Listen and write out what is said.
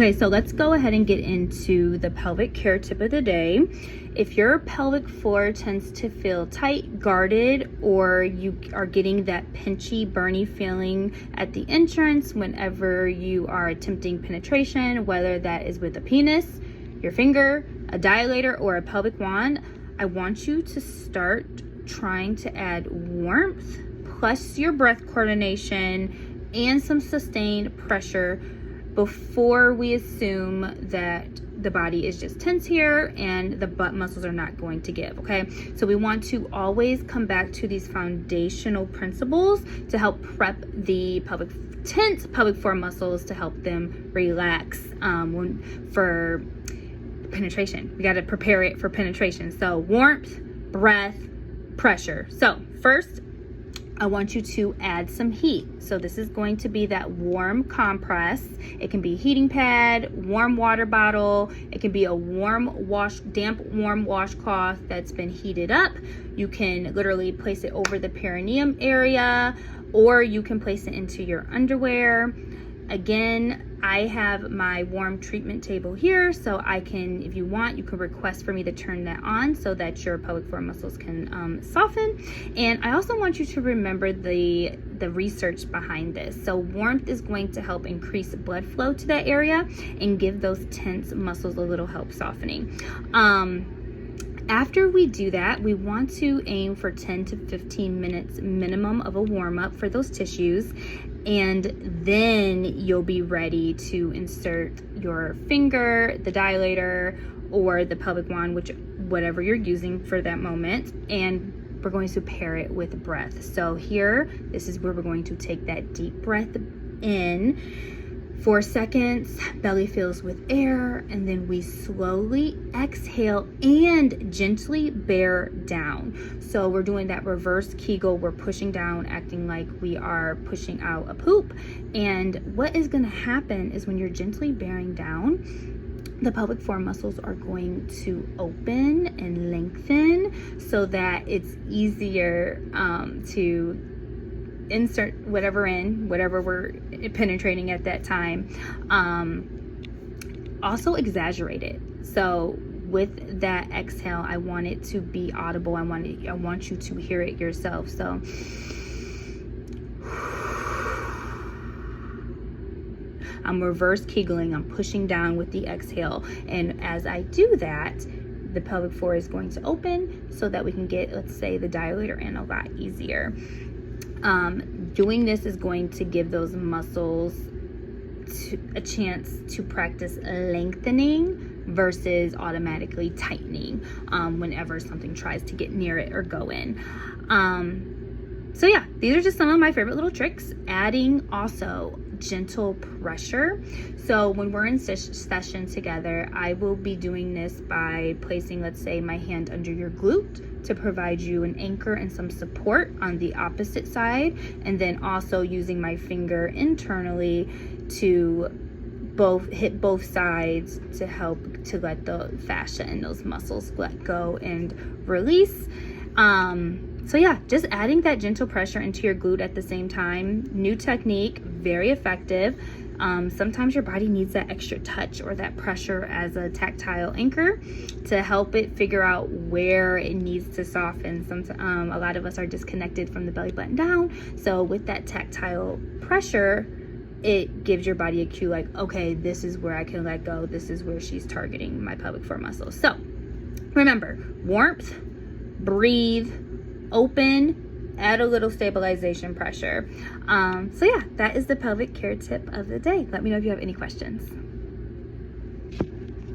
Okay, so let's go ahead and get into the pelvic care tip of the day. If your pelvic floor tends to feel tight, guarded, or you are getting that pinchy, burny feeling at the entrance whenever you are attempting penetration, whether that is with a penis, your finger, a dilator, or a pelvic wand, I want you to start trying to add warmth plus your breath coordination and some sustained pressure before we assume that the body is just tense here and the butt muscles are not going to give. Okay, so we want to always come back to these foundational principles to help prep the tense pelvic floor muscles to help them relax for penetration. We got to prepare it for penetration. So warmth, breath, pressure. So first, I want you to add some heat. So this is going to be that warm compress. It can be a heating pad, warm water bottle. It can be a damp warm washcloth that's been heated up. You can literally place it over the perineum area, or you can place it into your underwear. Again, I have my warm treatment table here, so I can, if you want, you can request for me to turn that on so that your pelvic floor muscles can soften. And I also want you to remember the research behind this. So warmth is going to help increase blood flow to that area and give those tense muscles a little help softening. After we do that, we want to aim for 10 to 15 minutes minimum of a warm-up for those tissues, and then you'll be ready to insert your finger, the dilator, or the pelvic wand, whatever you're using for that moment, and we're going to pair it with breath. So here, this is where we're going to take that deep breath in. 4 seconds, belly fills with air, and then we slowly exhale and gently bear down. So we're doing that reverse Kegel. We're pushing down, acting like we are pushing out a poop. And what is going to happen is when you're gently bearing down, the pelvic floor muscles are going to open and lengthen so that it's easier to insert whatever we're penetrating at that time. Also exaggerate it. So with that exhale, I want it to be audible. I want you to hear it yourself. So I'm reverse Kegling. I'm pushing down with the exhale. And as I do that, the pelvic floor is going to open so that we can get, let's say, the dilator in a lot easier. Doing this is going to give those muscles a chance to practice lengthening versus automatically tightening whenever something tries to get near it or go in. So yeah, these are just some of my favorite little tricks. Adding also gentle pressure. So when we're in session together, I will be doing this by placing, let's say, my hand under your glute to provide you an anchor and some support on the opposite side, and then also using my finger internally to hit both sides to help to let the fascia and those muscles let go and release. So yeah, just adding that gentle pressure into your glute at the same time. New technique, very effective. Sometimes your body needs that extra touch or that pressure as a tactile anchor to help it figure out where it needs to soften. A lot of us are disconnected from the belly button down. So with that tactile pressure, it gives your body a cue like, okay, this is where I can let go. This is where she's targeting my pelvic floor muscles. So remember, warmth, breathe, open, add a little stabilization pressure. So yeah, that is the pelvic care tip of the day. Let me know if you have any questions.